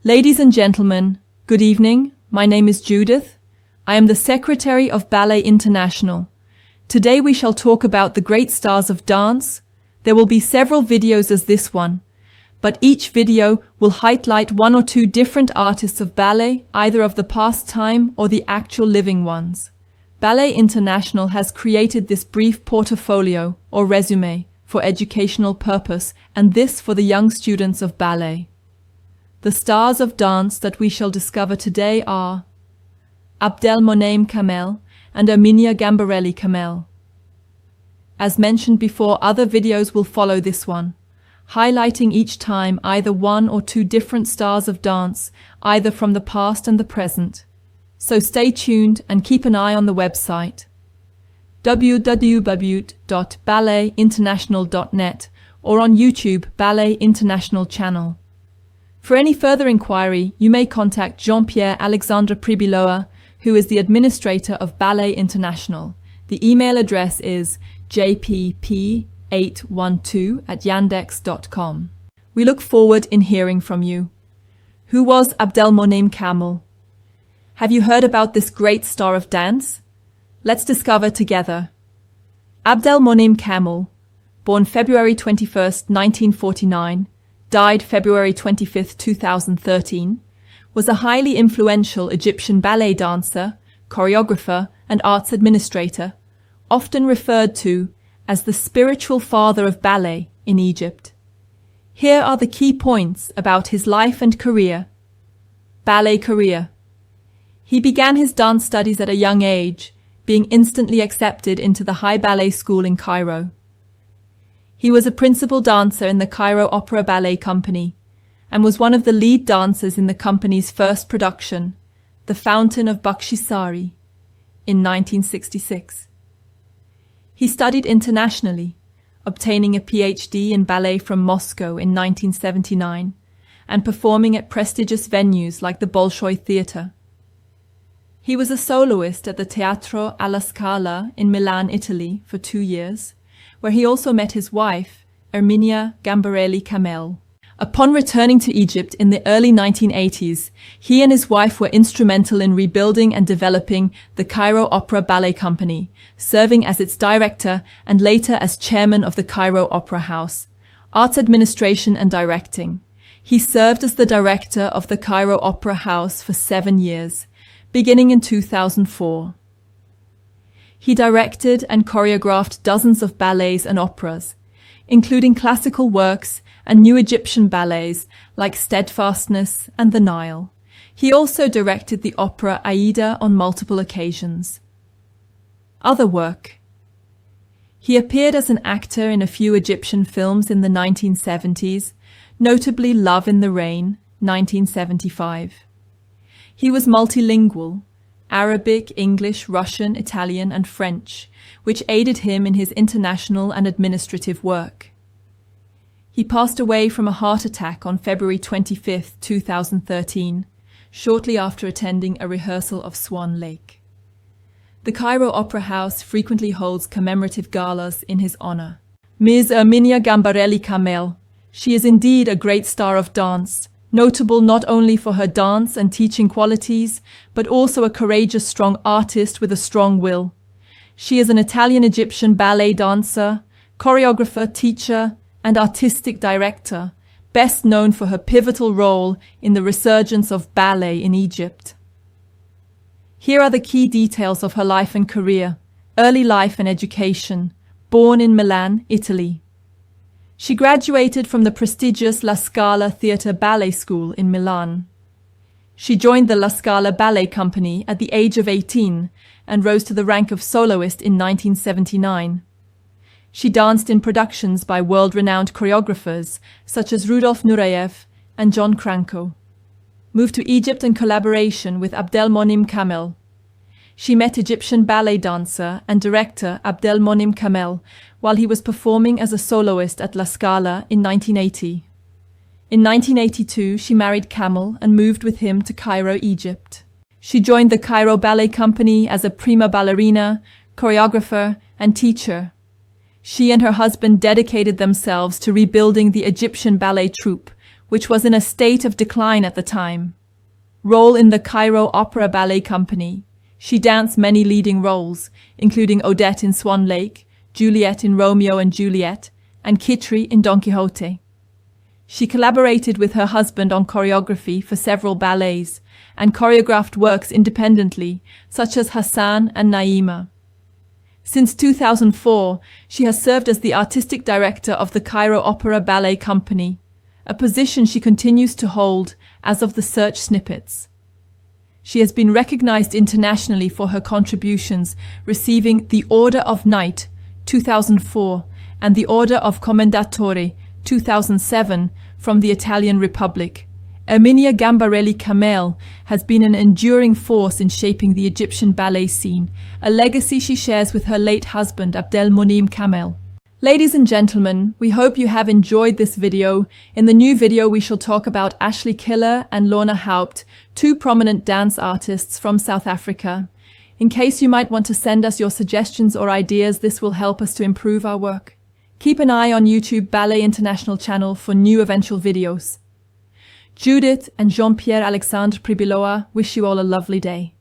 Ladies and gentlemen, good evening. My name is Judith. I am the Secretary of Ballet International. Today we shall talk about the great stars of dance. There will be several videos as this one, but each video will highlight one or two different artists of ballet, either of the past time or the actual living ones. Ballet International has created this brief portfolio or resume for educational purpose, and this for the young students of ballet. The stars of dance that we shall discover today are Abdel Moneim Kamel and Erminia Gambarelli Kamel. As mentioned before, other videos will follow this one, highlighting each time either one or two different stars of dance, either from the past and the present. So stay tuned and keep an eye on the website www.balletinternational.net or on YouTube Ballet International channel. For any further inquiry, you may contact Jean-Pierre Alexandre Pribiloa, who is the administrator of Ballet International. The email address is jpp812@yandex.com. We look forward in hearing from you. Who was Abdel Moneim Kamel? Have you heard about this great star of dance? Let's discover together. Abdel Moneim Kamel, born February 21st, 1949, died February 25th, 2013, was a highly influential Egyptian ballet dancer, choreographer, and arts administrator, often referred to as the spiritual father of ballet in Egypt. Here are the key points about his life and career. Ballet career. He began his dance studies at a young age, being instantly accepted into the High Ballet School in Cairo. He was a principal dancer in the Cairo Opera Ballet Company and was one of the lead dancers in the company's first production, The Fountain of Bakhshisari, in 1966. He studied internationally, obtaining a PhD in ballet from Moscow in 1979 and performing at prestigious venues like the Bolshoi Theatre. He was a soloist at the Teatro alla Scala in Milan, Italy, for 2 years, where he also met his wife, Erminia Gambarelli Kamel. Upon returning to Egypt in the early 1980s, he and his wife were instrumental in rebuilding and developing the Cairo Opera Ballet Company, serving as its director and later as chairman of the Cairo Opera House, arts administration and directing. He served as the director of the Cairo Opera House for 7 years, beginning in 2004. He directed and choreographed dozens of ballets and operas, including classical works and new Egyptian ballets like Steadfastness and The Nile. He also directed the opera Aida on multiple occasions. Other work. He appeared as an actor in a few Egyptian films in the 1970s, notably Love in the Rain, 1975. He was multilingual, Arabic, English, Russian, Italian, and French, which aided him in his international and administrative work. He passed away from a heart attack on February 25, 2013, shortly after attending a rehearsal of Swan Lake. The Cairo Opera House frequently holds commemorative galas in his honor. Ms. Erminia Gambarelli Kamel. She is indeed a great star of dance, notable not only for her dance and teaching qualities, but also a courageous, strong artist with a strong will. She is an Italian-Egyptian ballet dancer, choreographer, teacher, and artistic director, best known for her pivotal role in the resurgence of ballet in Egypt. Here are the key details of her life and career, early life and education. Born in Milan, Italy. She graduated from the prestigious La Scala Theatre Ballet School in Milan. She joined the La Scala Ballet Company at the age of 18 and rose to the rank of soloist in 1979. She danced in productions by world-renowned choreographers such as Rudolf Nureyev and John Cranko. Moved to Egypt in collaboration with Abdel Moneim Kamel. She met Egyptian ballet dancer and director Abdel Moneim Kamel while he was performing as a soloist at La Scala in 1980. In 1982, she married Kamel and moved with him to Cairo, Egypt. She joined the Cairo Ballet Company as a prima ballerina, choreographer, and teacher. She and her husband dedicated themselves to rebuilding the Egyptian ballet troupe, which was in a state of decline at the time. Role in the Cairo Opera Ballet Company. She danced many leading roles, including Odette in Swan Lake, Juliet in Romeo and Juliet, and Kitri in Don Quixote. She collaborated with her husband on choreography for several ballets and choreographed works independently, such as Hassan and Naima. Since 2004, she has served as the artistic director of the Cairo Opera Ballet Company, a position she continues to hold as of the search snippets. She has been recognized internationally for her contributions, receiving the Order of Knight 2004 and the Order of Commendatore 2007 from the Italian Republic. Erminia Gambarelli Kamel has been an enduring force in shaping the Egyptian ballet scene, a legacy she shares with her late husband Abdel Moneim Kamel. Ladies and gentlemen, we hope you have enjoyed this video. In the new video we shall talk about Ashley Killer and Lorna Haupt, two prominent dance artists from South Africa. In case you might want to send us your suggestions or ideas, this will help us to improve our work. Keep an eye on YouTube Ballet International channel for new eventual videos. Judith and Jean-Pierre Alexandre Pribiloa wish you all a lovely day.